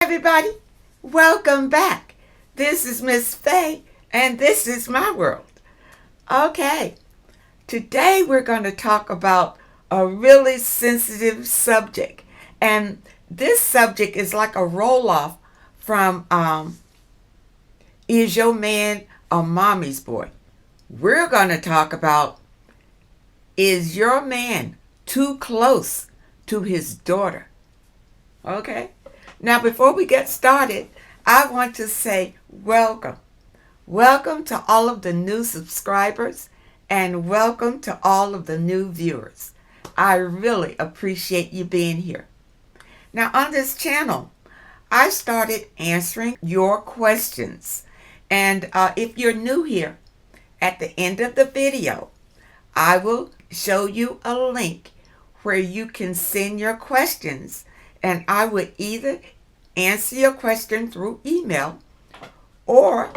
Everybody, welcome back. This is Miss Faye, and this is my world. Okay, today we're going to talk about a really sensitive subject, and this subject is like a roll off from Is Your Man a Mommy's Boy? We're going to talk about Is Your Man too close to his daughter? Okay? Now, before we get started, I want to say welcome. Welcome to all of the new subscribers and welcome to all of the new viewers. I really appreciate you being here. Now, on this channel, I started answering your questions. And if you're new here, at the end of the video, I will show you a link where you can send your questions, and I would either answer your question through email, or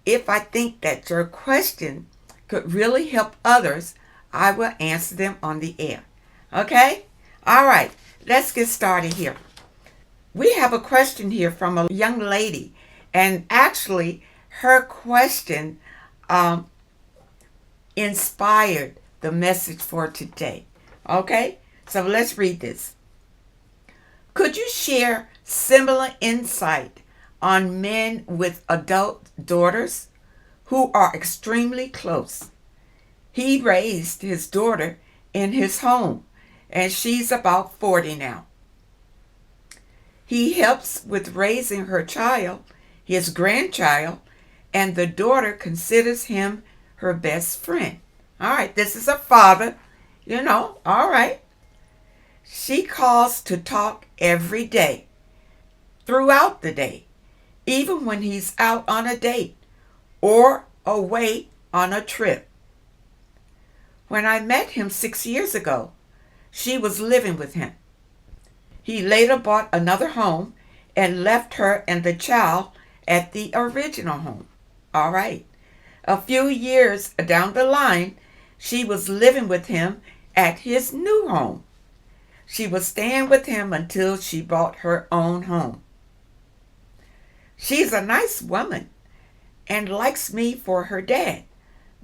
if I think that your question could really help others, I will answer them on the air. Okay? All right, let's get started here. We have a question here from a young lady, and actually her question inspired the message for today. Okay? So let's read this. Could you share similar insight on men with adult daughters who are extremely close? He raised his daughter in his home, and she's about 40 now. He helps with raising her child, his grandchild, and the daughter considers him her best friend. All right, this is a father, all right. She calls to talk every day, throughout the day, even when he's out on a date or away on a trip. When I met him 6 years ago, she was living with him. He later bought another home and left her and the child at the original home. All right. A few years down the line, she was living with him at his new home. She was staying with him until she bought her own home. She's a nice woman and likes me for her dad,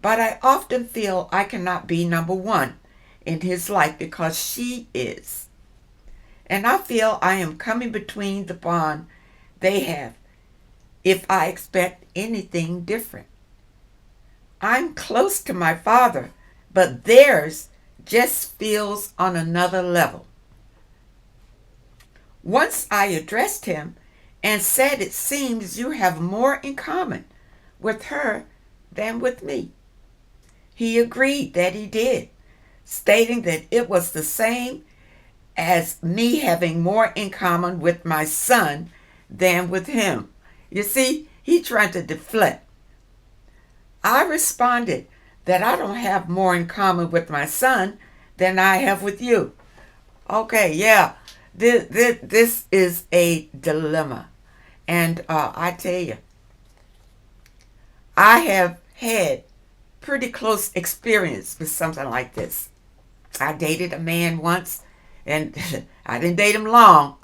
but I often feel I cannot be number one in his life because she is. And I feel I am coming between the bond they have if I expect anything different. I'm close to my father, but theirs just feels on another level. Once I addressed him and said it seems you have more in common with her than with me. He agreed that he did, stating that it was the same as me having more in common with my son than with him. You see, he tried to deflect. I responded that I don't have more in common with my son than I have with you. Okay, yeah. This is a dilemma. And I tell you, I have had pretty close experience with something like this. I dated a man once, and I didn't date him long.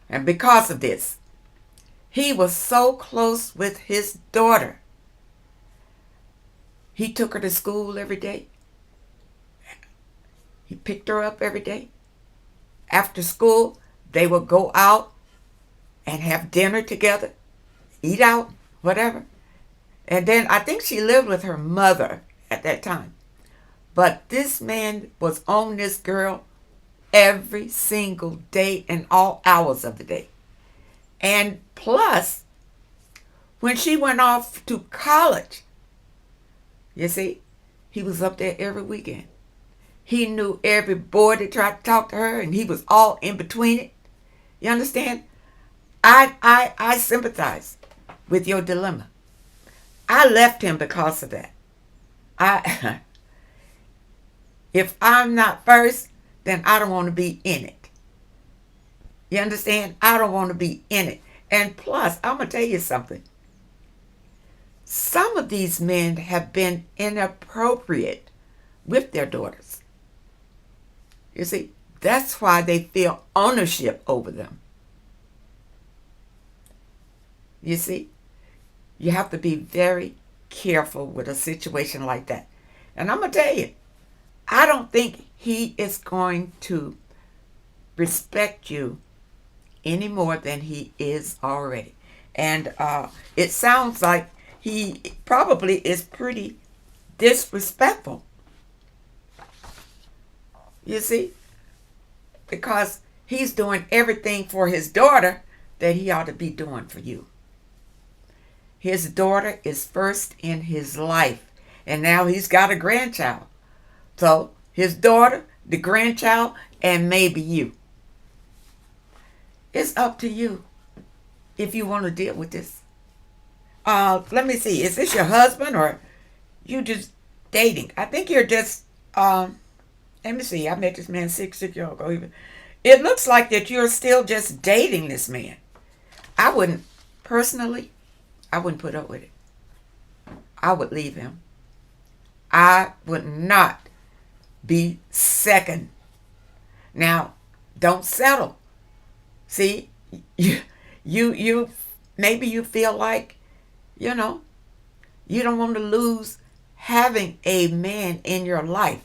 And because of this, he was so close with his daughter. He took her to school every day. He picked her up every day. After school, they would go out and have dinner together, eat out, whatever. And then I think she lived with her mother at that time. But this man was on this girl every single day and all hours of the day. And plus, when she went off to college, you see, he was up there every weekend. He knew every boy that tried to talk to her, and he was all in between it. You understand? I sympathize with your dilemma. I left him because of that. If I'm not first, then I don't want to be in it. You understand? I don't want to be in it. And plus, I'm going to tell you something. Some of these men have been inappropriate with their daughters. You see, that's why they feel ownership over them. You see, you have to be very careful with a situation like that. And I'm going to tell you, I don't think he is going to respect you any more than he is already. And it sounds like he probably is pretty disrespectful. You see? Because he's doing everything for his daughter that he ought to be doing for you. His daughter is first in his life. And now he's got a grandchild. So his daughter, the grandchild, and maybe you. It's up to you if you want to deal with this. Let me see. Is this your husband or you just dating? I think you're just, let me see. I met this man 6 years ago. It looks like that you're still just dating this man. I wouldn't, personally, I wouldn't put up with it. I would leave him. I would not be second. Now, don't settle. See, you maybe you feel like, you don't want to lose having a man in your life.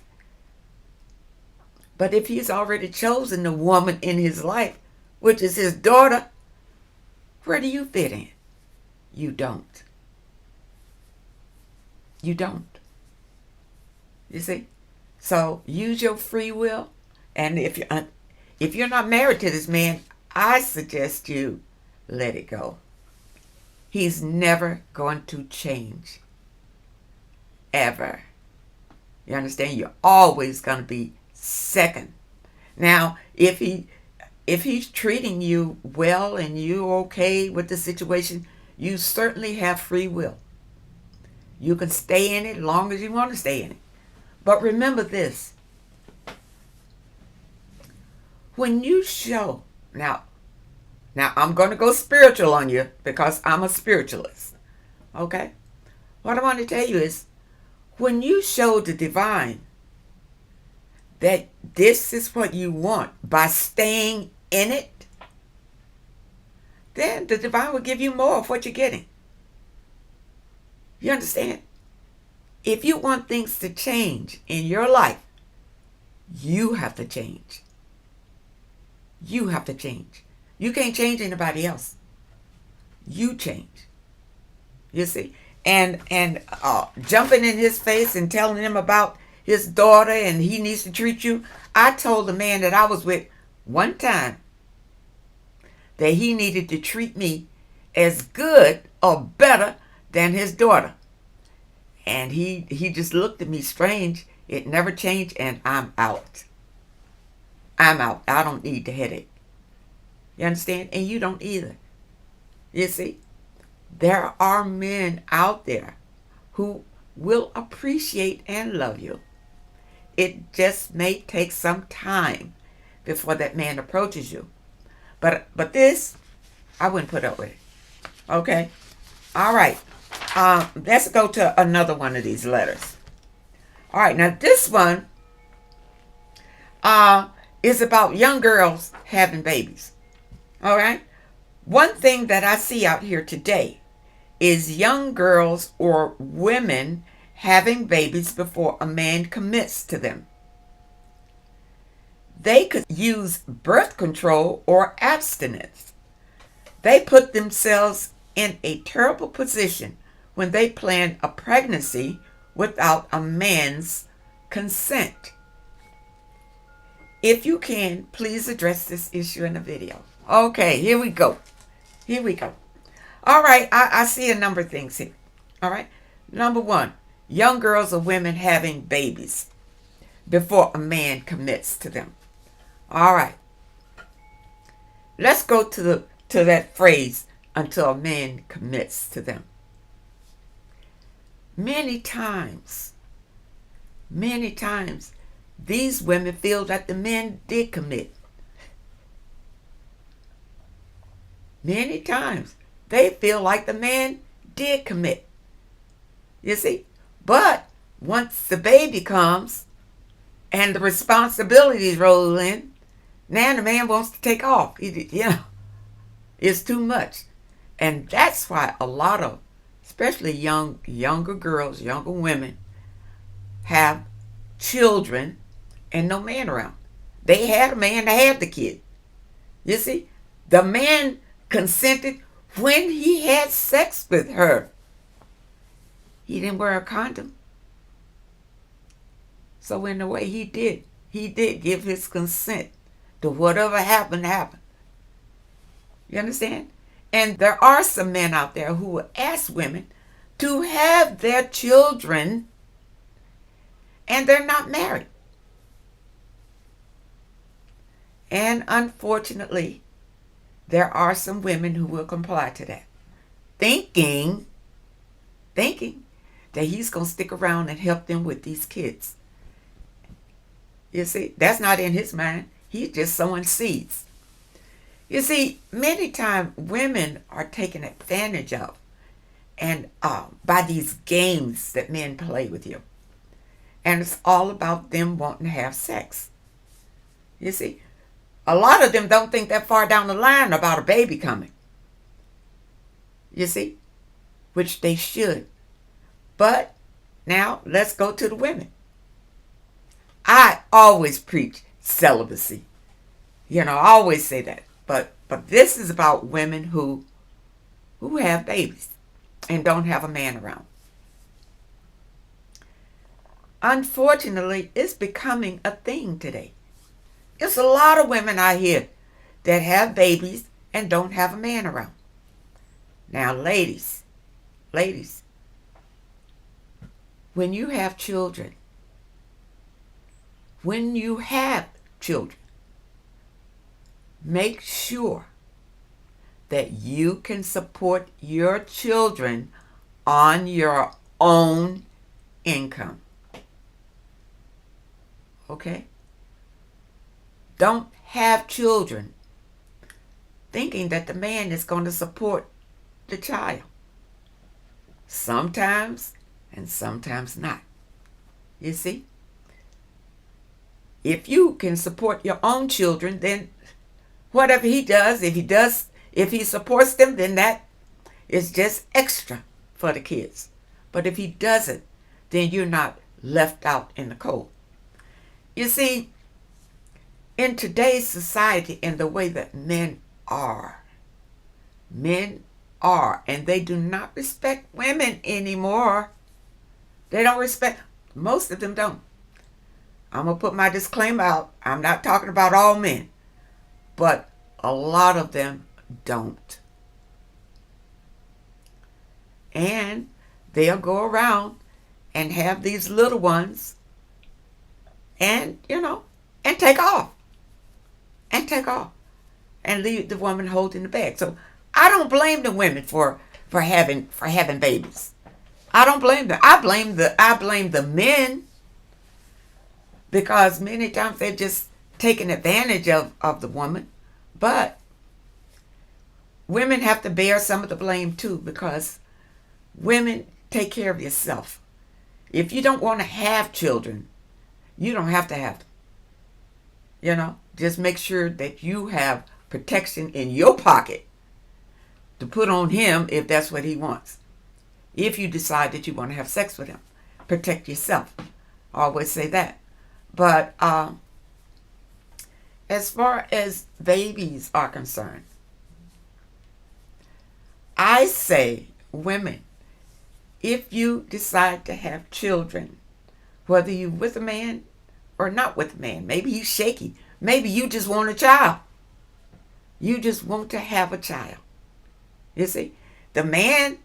But if he's already chosen the woman in his life, which is his daughter, where do you fit in? You don't. You don't. You see? So use your free will. And if you're not married to this man, I suggest you let it go. He's never going to change. Ever. You understand? You're always going to be second. Now, if he's treating you well and you're okay with the situation, you certainly have free will. You can stay in it as long as you want to stay in it. But remember this. When you show, now I'm going to go spiritual on you because I'm a spiritualist. Okay? What I want to tell you is, when you show the divine that this is what you want by staying in it, then the divine will give you more of what you're getting. You understand? If you want things to change in your life, you have to change. You have to change. You can't change anybody else. You change. You see? And jumping in his face and telling him about his daughter and he needs to treat you. I told the man that I was with one time that he needed to treat me as good or better than his daughter. And he just looked at me strange. It never changed, and I'm out. I'm out. I don't need the headache. You understand? And you don't either. You see? There are men out there who will appreciate and love you. It just may take some time before that man approaches you. But this, I wouldn't put up with it. Okay? All right. Let's go to another one of these letters. All right. Now, this one is about young girls having babies. All right? One thing that I see out here today is young girls or women having babies before a man commits to them. They could use birth control or abstinence. They put themselves in a terrible position when they plan a pregnancy without a man's consent. If you can, please address this issue in the video. Okay, here we go. Here we go. All right, I see a number of things here. All right. Number one, young girls or women having babies before a man commits to them. All right. Let's go to that phrase, until a man commits to them. Many times, these women feel that the men did commit. Many times, they feel like the man did commit. You see? But once the baby comes and the responsibilities roll in, now the man wants to take off. It's too much. And that's why a lot of, especially younger girls, younger women, have children and no man around. They had a man, they had the kid. You see, the man consented when he had sex with her. He didn't wear a condom. So in a way he did give his consent to whatever happened, happened. You understand? And there are some men out there who will ask women to have their children and they're not married. And unfortunately, there are some women who will comply to that, thinking that he's going to stick around and help them with these kids. You see, that's not in his mind. He's just sowing seeds. You see, many times women are taken advantage of and by these games that men play with you. And it's all about them wanting to have sex. You see, a lot of them don't think that far down the line about a baby coming. You see, which they should. But now let's go to the women. I always preach celibacy. I always say that. But this is about women who have babies and don't have a man around. Unfortunately, it's becoming a thing today. There's a lot of women out here that have babies and don't have a man around. Now, ladies, when you have children, make sure that you can support your children on your own income. Okay? Don't have children thinking that the man is going to support the child. Sometimes and sometimes not. You see? If you can support your own children, then whatever he does, if he supports them, then that is just extra for the kids. But if he doesn't, then you're not left out in the cold. You see, in today's society and the way that men are, and they do not respect women anymore. They don't respect, most of them don't. I'm going to put my disclaimer out. I'm not talking about all men, but a lot of them don't. And they'll go around and have these little ones and, and take off. And leave the woman holding the bag. So I don't blame the women for having babies. I don't blame them. I blame the men, because many times they're just taking advantage of the woman. But women have to bear some of the blame too, because women, take care of yourself. If you don't want to have children, you don't have to have them. Just make sure that you have protection in your pocket to put on him if that's what he wants. If you decide that you want to have sex with him, protect yourself. I always say that. But as far as babies are concerned, I say, women, if you decide to have children, whether you're with a man or not with a man, maybe he's shaky, maybe you just want a child. You just want to have a child. You see, the man,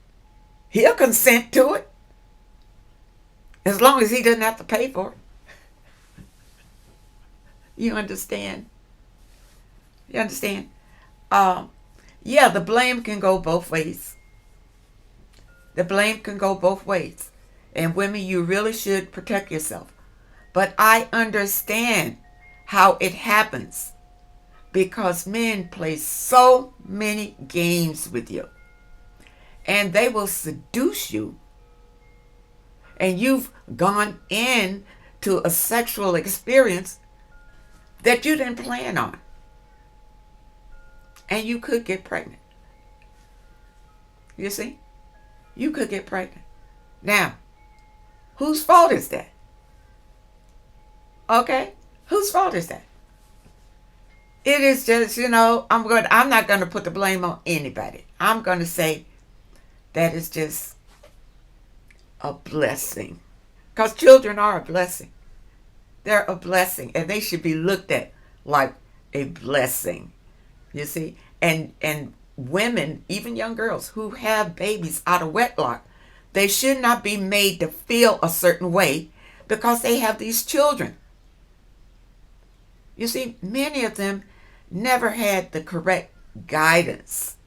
he'll consent to it as long as he doesn't have to pay for it. You understand? Yeah, the blame can go both ways. And women, you really should protect yourself. But I understand how it happens, because men play so many games with you. And they will seduce you. And you've gone into a sexual experience that you didn't plan on. And you could get pregnant. You see? You could get pregnant. Now, whose fault is that? Okay? Whose fault is that? It is just, I'm not going to put the blame on anybody. I'm going to say that is just a blessing. Because children are a blessing. They're a blessing, and they should be looked at like a blessing. You see? And women, even young girls who have babies out of wedlock, they should not be made to feel a certain way because they have these children. You see, many of them never had the correct guidance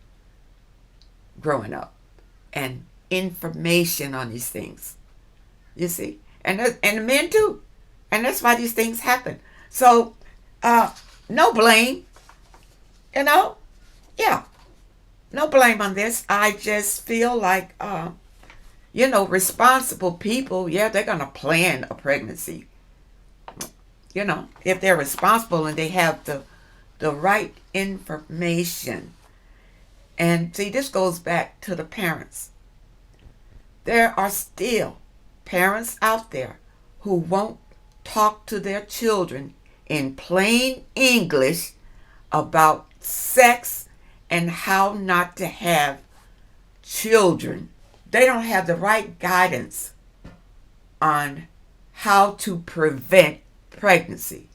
growing up and information on these things. You see? And the men too. And that's why these things happen. So, no blame. Yeah. No blame on this. I just feel like, responsible people, they're going to plan a pregnancy. If they're responsible and they have the right information. And see, this goes back to the parents. There are still parents out there who won't talk to their children in plain English about sex and how not to have children. They don't have the right guidance on how to prevent pregnancy.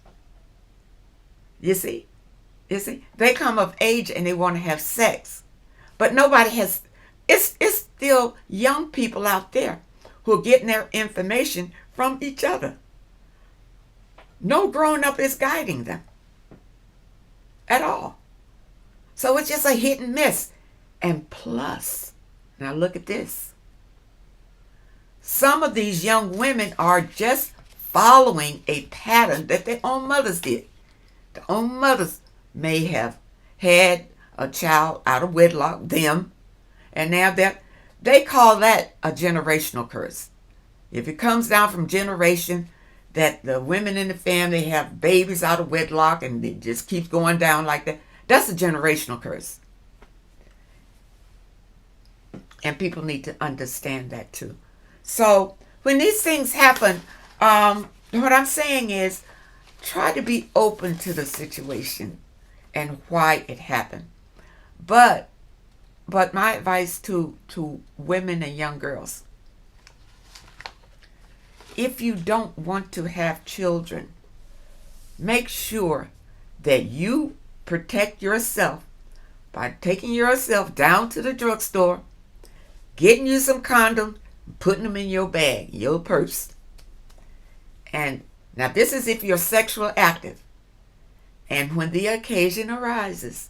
You see? They come of age and they want to have sex. But nobody has, it's still young people out there who are getting their information from each other. No grown-up is guiding them at all. So it's just a hit and miss. And plus, now look at this. Some of these young women are just following a pattern that their own mothers did. Their own mothers may have had a child out of wedlock, them, and now they call that a generational curse. If it comes down from generation that the women in the family have babies out of wedlock and it just keeps going down like that, that's a generational curse. And people need to understand that too. So when these things happen, what I'm saying is try to be open to the situation and why it happened. But my advice to women and young girls, if you don't want to have children, make sure that you protect yourself by taking yourself down to the drugstore, getting you some condoms, putting them in your bag, your purse. And now this is if you're sexually active. And when the occasion arises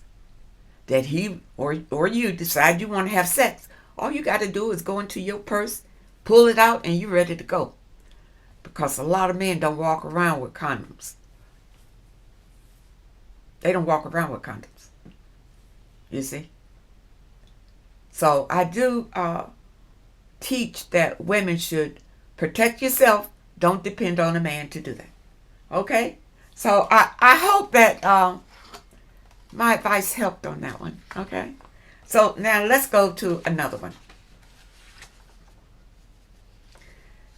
that he or you decide you want to have sex, all you got to do is go into your purse, pull it out, and you're ready to go. Because a lot of men don't walk around with condoms. They don't walk around with condoms. You see? So I do teach that women should protect yourself. Don't depend on a man to do that. Okay? So I hope that my advice helped on that one. Okay? So now let's go to another one.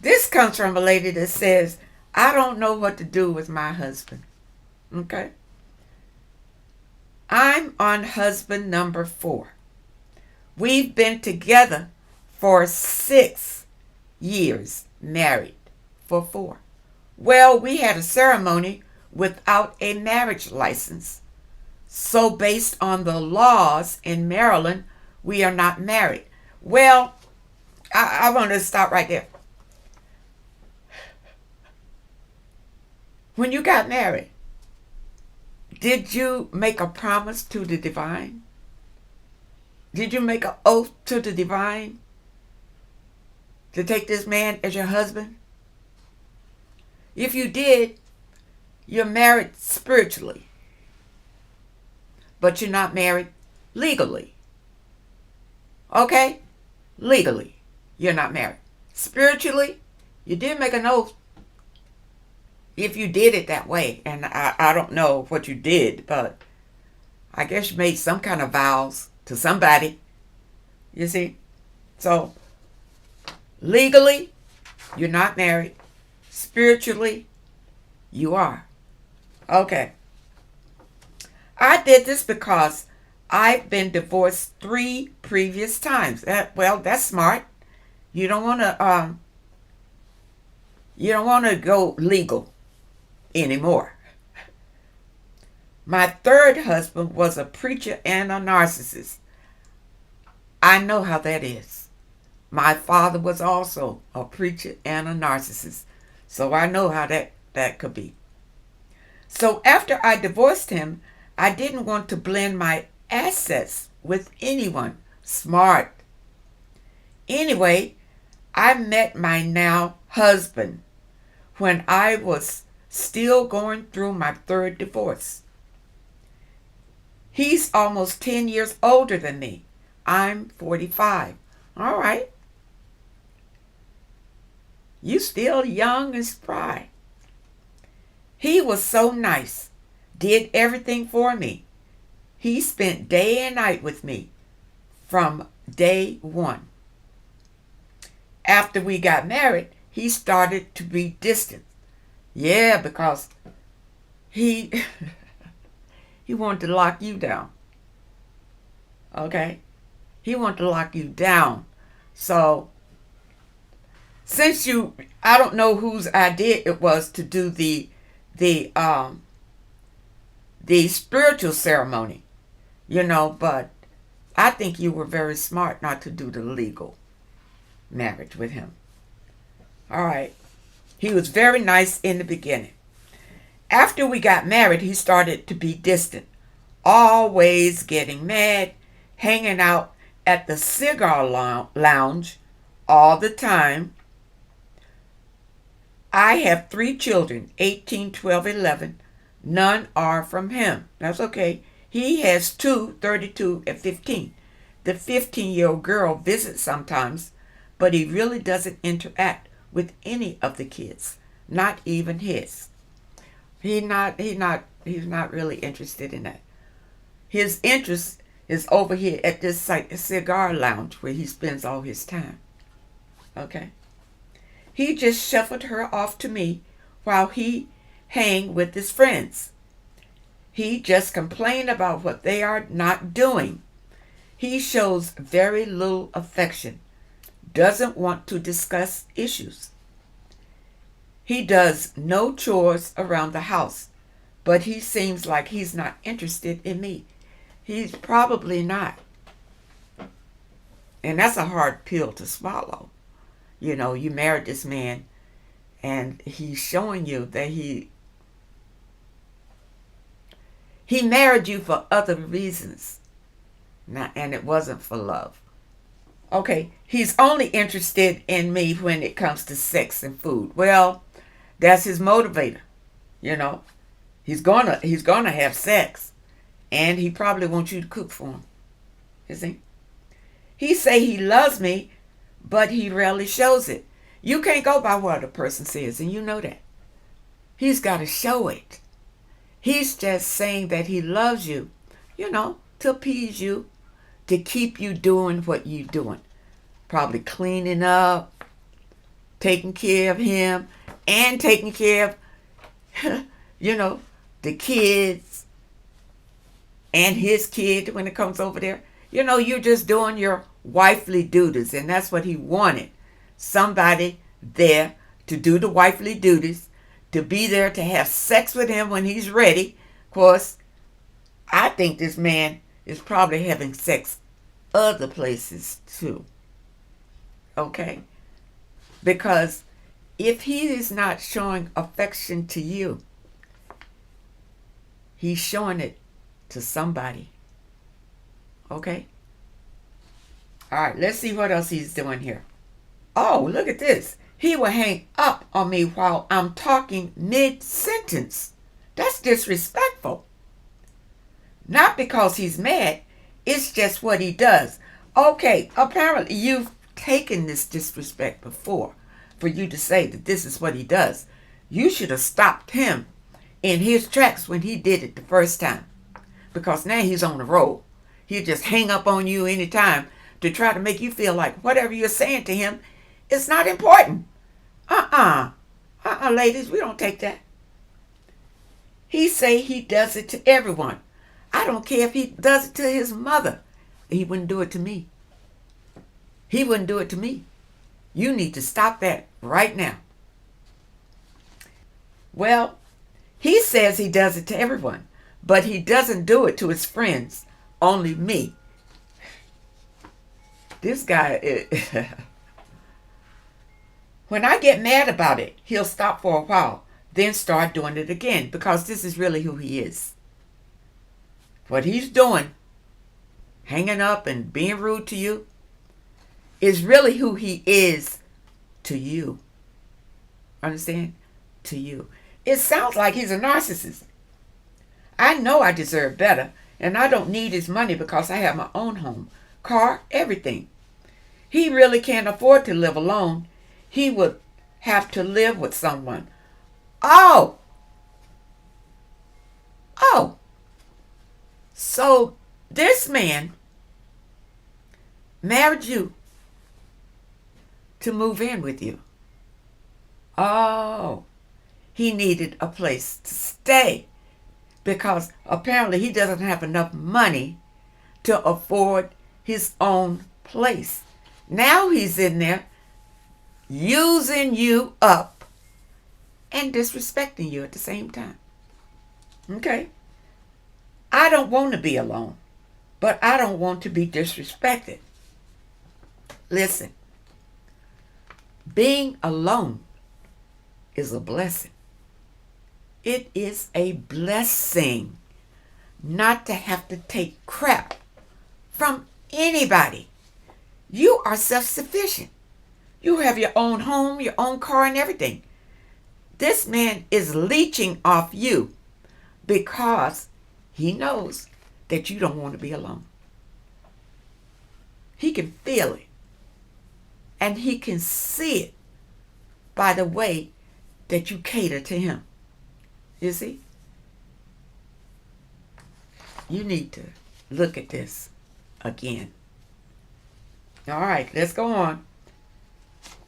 This comes from a lady that says, I don't know what to do with my husband. Okay? I'm on husband number 4. We've been together for 6 years, married for 4. Well, we had a ceremony without a marriage license. So based on the laws in Maryland, we are not married. Well, I want to stop right there. When you got married, did you make a promise to the divine? Did you make an oath to the divine to take this man as your husband? If you did, you're married spiritually, but you're not married legally. Okay? Legally, you're not married. Spiritually, you did make an oath. If you did it that way, and I don't know what you did, but I guess you made some kind of vows to somebody, You see? So, legally, you're not married. Spiritually, you are. Okay. I did this because I've been divorced 3 previous times. Well, that's smart. You don't want to go legal anymore. My third husband was a preacher and a narcissist. I know how that is. My father was also a preacher and a narcissist. So I know how that could be. So after I divorced him, I didn't want to blend my assets with anyone. Smart. Anyway, I met my now husband when I was still going through my 3rd divorce. He's almost 10 years older than me. I'm 45. All right. You still young and spry. He was so nice. Did everything for me. He spent day and night with me from day one. After we got married, he started to be distant. Yeah, because he he wanted to lock you down. Okay? He wanted to lock you down. So, I don't know whose idea it was to do the spiritual ceremony, but I think you were very smart not to do the legal marriage with him. All right. He was very nice in the beginning. After we got married, he started to be distant, always getting mad, hanging out at the cigar lounge all the time. I have 3 children, 18, 12, 11. None are from him. That's okay. He has 2, 32, and 15. The 15-year-old girl visits sometimes, but he really doesn't interact with any of the kids, not even his. He's not really interested in that. His interest is over here at this cigar lounge where he spends all his time. Okay? He just shuffled her off to me while he hang with his friends. He just complained about what they are not doing. He shows very little affection, doesn't want to discuss issues. He does no chores around the house, but he seems like he's not interested in me. He's probably not. And that's a hard pill to swallow. You married this man and he's showing you that he married you for other reasons. And it wasn't for love. Okay, he's only interested in me when it comes to sex and food. Well, that's his motivator. He's gonna have sex, and he probably wants you to cook for him. You see? He say he loves me, but he rarely shows it. You can't go by what a person says, and you know that. He's got to show it. He's just saying that he loves you, to appease you, to keep you doing what you're doing. Probably cleaning up, taking care of him, and taking care of, the kids and his kid when it comes over there. You're just doing your wifely duties, and that's what he wanted. Somebody there to do the wifely duties, to be there to have sex with him when he's ready. Of course, I think this man is probably having sex other places too. Okay? Because if he is not showing affection to you, he's showing it to somebody. Okay? All right, let's see what else he's doing here. Oh, look at this. He will hang up on me while I'm talking mid-sentence. That's disrespectful. Not because he's mad. It's just what he does. Okay, apparently you've taken this disrespect before for you to say that this is what he does. You should have stopped him in his tracks when he did it the first time. Because now he's on the roll. He'll just hang up on you anytime to try to make you feel like whatever you're saying to him is not important. Ladies, we don't take that. He say he does it to everyone. I don't care if he does it to his mother. He wouldn't do it to me. He wouldn't do it to me. You need to stop that right now. Well, he says he does it to everyone, but he doesn't do it to his friends, only me. This guy, when I get mad about it, he'll stop for a while, then start doing it again, because this is really who he is. What he's doing, hanging up and being rude to you, is really who he is to you. Understand? To you. It sounds like he's a narcissist. I know I deserve better, and I don't need his money because I have my own home, car, everything. He really can't afford to live alone. He would have to live with someone. Oh! So this man married you to move in with you. Oh, he needed a place to stay because apparently he doesn't have enough money to afford his own place. Now he's in there using you up and disrespecting you at the same time. Okay? I don't want to be alone, but I don't want to be disrespected. Listen, being alone is a blessing. It is a blessing not to have to take crap from anybody. You are self-sufficient. You have your own home, your own car, and everything. This man is leeching off you because he knows that you don't want to be alone. He can feel it. And he can see it by the way that you cater to him. You see? You need to look at this again. All right, let's go on.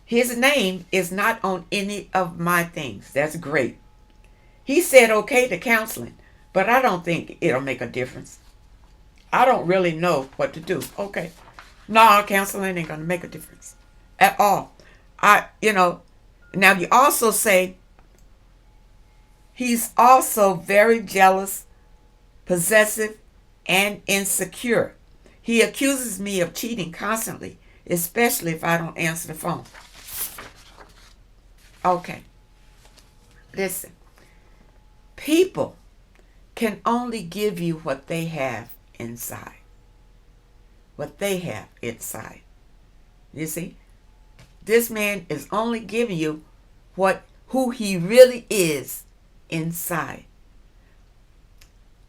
His name is not on any of my things. That's great. He said okay to counseling, but I don't think it'll make a difference. I don't really know what to do. Okay. No, counseling ain't going to make a difference at all. Now you also say he's also very jealous, possessive, and insecure. He accuses me of cheating constantly, especially if I don't answer the phone. Okay. Listen. People can only give you what they have inside. What they have inside. You see? This man is only giving you who he really is inside.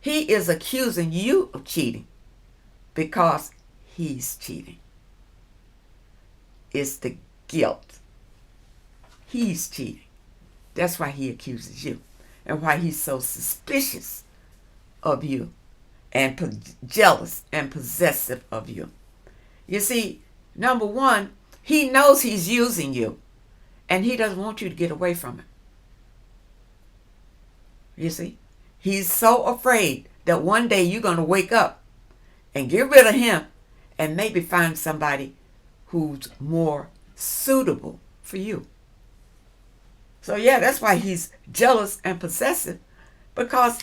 He is accusing you of cheating because he's cheating. It's the guilt. He's cheating. That's why he accuses you and why he's so suspicious of you and jealous and possessive of you. You see, number one, he knows he's using you and he doesn't want you to get away from it. You see, he's so afraid that one day you're going to wake up and get rid of him and maybe find somebody who's more suitable for you. So yeah, that's why he's jealous and possessive, because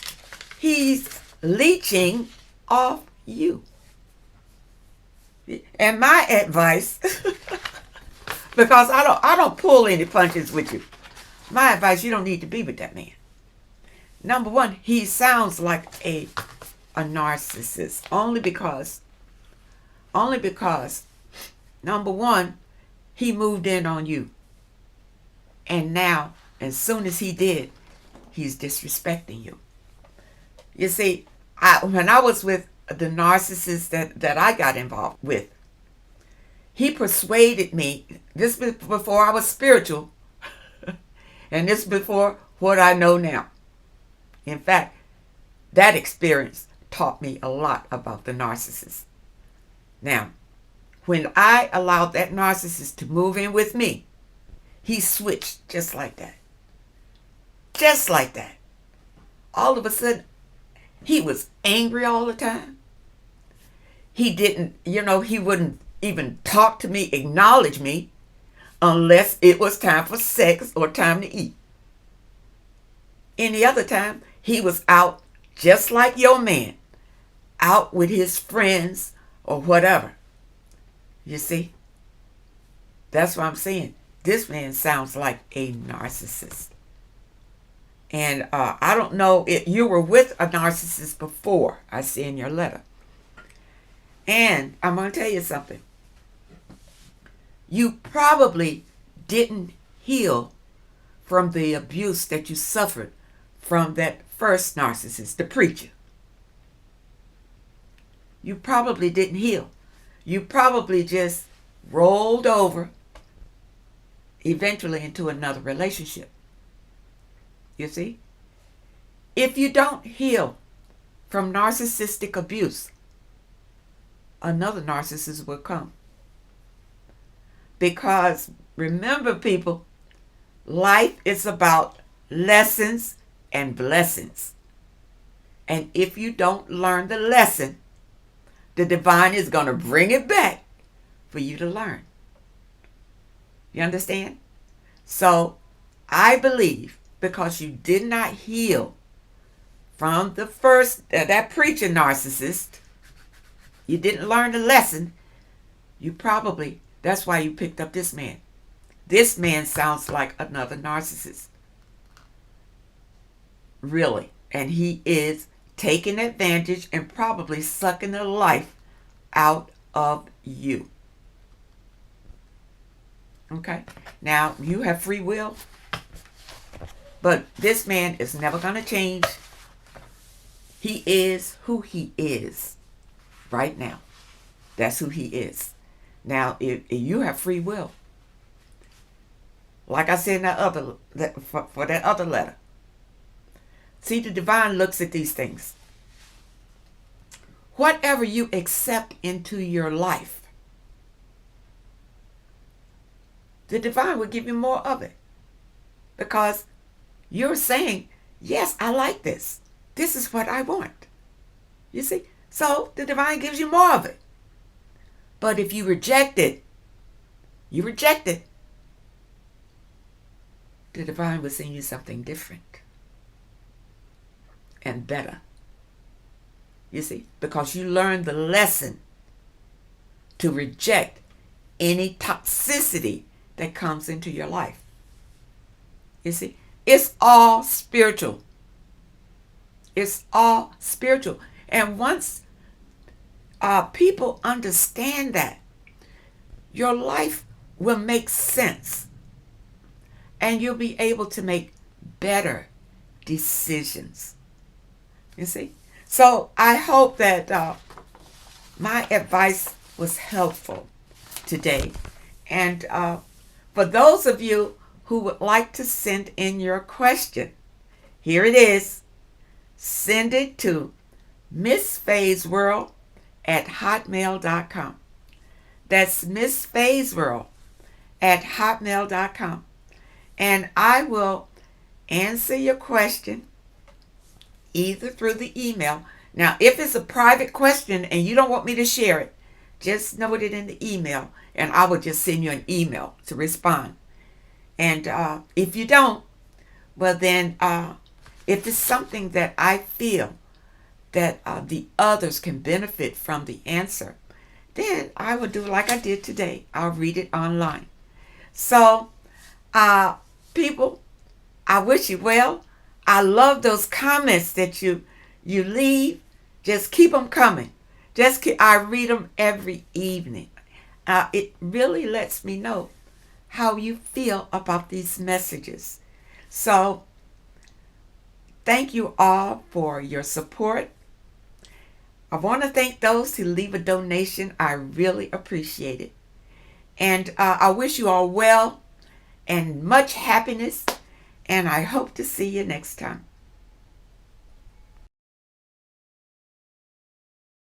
he's leeching off you. And my advice, because I don't pull any punches with you. My advice, you don't need to be with that man. Number one, he sounds like a narcissist only because number one, he moved in on you. And now, as soon as he did, he's disrespecting you. You see, when I was with the narcissist that I got involved with, he persuaded me, this was before I was spiritual, and this before what I know now. In fact, that experience taught me a lot about the narcissist. Now, when I allowed that narcissist to move in with me, he switched just like that. Just like that. All of a sudden, he was angry all the time. He didn't, he wouldn't even talk to me, acknowledge me, unless it was time for sex or time to eat. Any other time, he was out just like your man, out with his friends or whatever. You see? That's what I'm saying. This man sounds like a narcissist. And I don't know if you were with a narcissist before, I see in your letter. And I'm going to tell you something. You probably didn't heal from the abuse that you suffered from that first narcissist, the preacher. You probably didn't heal. You probably just rolled over eventually into another relationship. You see? If you don't heal from narcissistic abuse, another narcissist will come. Because remember, people, life is about lessons and blessings. And if you don't learn the lesson, the divine is going to bring it back for you to learn. You understand? So I believe because you did not heal from the first, that preacher narcissist, you didn't learn the lesson, that's why you picked up this man. This man sounds like another narcissist. Really. And he is taking advantage and probably sucking the life out of you. Okay? Now, you have free will. But this man is never going to change. He is who he is right now. That's who he is. Now, if you have free will, like I said in for that other letter, see, the divine looks at these things. Whatever you accept into your life, the divine will give you more of it. Because you're saying, yes, I like this. This is what I want. You see? So the divine gives you more of it. But if you reject it, the divine will send you something different and better. You see? Because you learned the lesson to reject any toxicity that comes into your life. You see? It's all spiritual. It's all spiritual. And once people understand that, your life will make sense. And you'll be able to make better decisions. You see? So I hope that my advice was helpful today. And for those of you who would like to send in your question, here it is. Send it to MissFaye'sWorld@hotmail.com. That's MissFaye'sWorld@hotmail.com. And I will answer your question either through the email. Now, if it's a private question and you don't want me to share it, just note it in the email and I will just send you an email to respond. And if you don't, well then, if it's something that I feel that the others can benefit from the answer, then I will do like I did today. I'll read it online. So, people, I wish you well. I love those comments that you leave. Just keep them coming. I read them every evening. It really lets me know how you feel about these messages. So, thank you all for your support. I want to thank those who leave a donation. I really appreciate it. And I wish you all well and much happiness. And I hope to see you next time.